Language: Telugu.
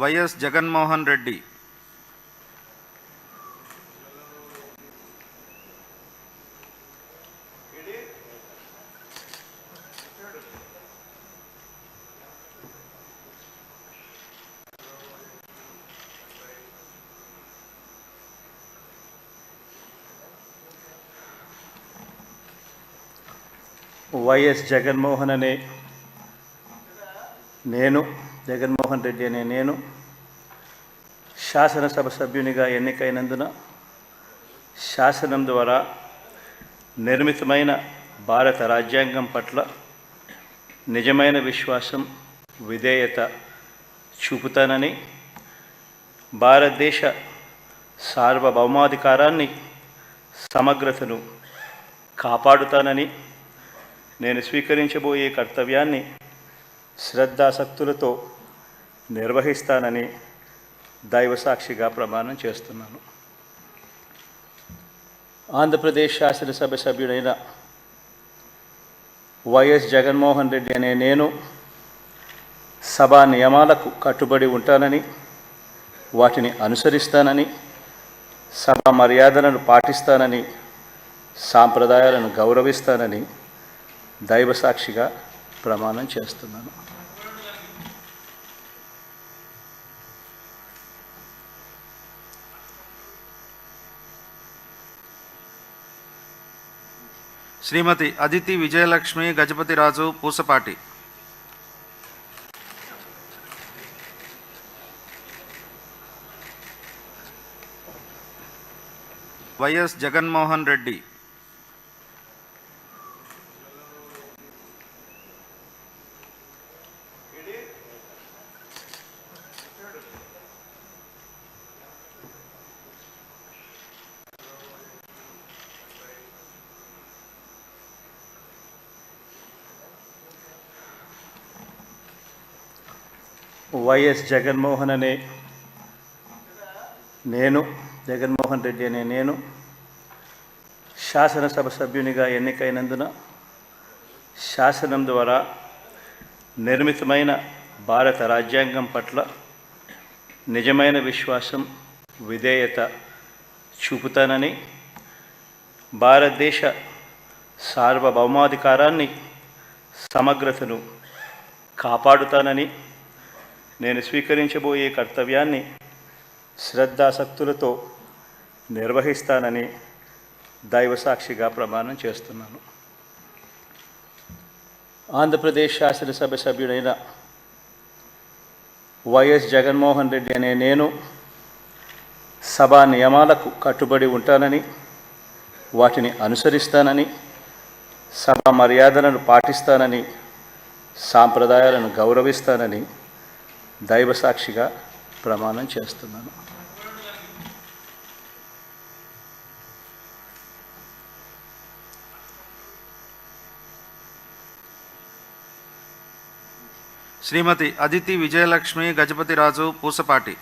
వైఎస్ జగన్మోహన్ రెడ్డి. వైఎస్ జగన్మోహన్ అనే నేను జగన్మోహన్ రెడ్డి అనే నేను శాసనసభ సభ్యునిగా ఎన్నికైనందున శాసనం ద్వారా నిర్మితమైన భారత రాజ్యాంగం పట్ల నిజమైన విశ్వాసం విధేయత చూపుతానని, భారతదేశ సార్వభౌమాధికారాన్ని సమగ్రతను కాపాడుతానని, నేను స్వీకరించబోయే కర్తవ్యాన్ని శ్రద్ధాసక్తులతో నిర్వహిస్తానని దైవసాక్షిగా ప్రమాణం చేస్తున్నాను. ఆంధ్రప్రదేశ్ శాసనసభ సభ్యుడైన వైఎస్ జగన్మోహన్ రెడ్డి అనే నేను సభా నియమాలకు కట్టుబడి ఉంటానని, వాటిని అనుసరిస్తానని, సభా మర్యాదలను పాటిస్తానని, సాంప్రదాయాలను గౌరవిస్తానని దైవసాక్షిగా ప్రమాణం చేస్తున్నాను. శ్రీమతి అదితి విజయలక్ష్మి గజపతిరాజు పూసపాటి. వైఎస్ జగన్మోహన్ రెడ్డి. వైఎస్ జగన్మోహన్ అనే నేను జగన్మోహన్ రెడ్డి అనే నేను శాసనసభ సభ్యునిగా ఎన్నికైనందున శాసనం ద్వారా నిర్మితమైన భారత రాజ్యాంగం పట్ల నిజమైన విశ్వాసం విధేయత చూపుతానని, భారతదేశ సార్వభౌమాధికారాన్ని సమగ్రతను కాపాడుతానని, నేను స్వీకరించబోయే కర్తవ్యాన్ని శ్రద్ధాసక్తులతో నిర్వహిస్తానని దైవసాక్షిగా ప్రమాణం చేస్తున్నాను. ఆంధ్రప్రదేశ్ శాసనసభ సభ్యుడైన వైఎస్ జగన్మోహన్ రెడ్డి అనే నేను సభా నియమాలకు కట్టుబడి ఉంటానని, వాటిని అనుసరిస్తానని, సభా మర్యాదలను పాటిస్తానని, సాంప్రదాయాలను గౌరవిస్తానని దైవసాక్షిగా ప్రమాణం చేస్తున్నాను. శ్రీమతి అదితి విజయలక్ష్మి గజపతిరాజు పూసపాటి.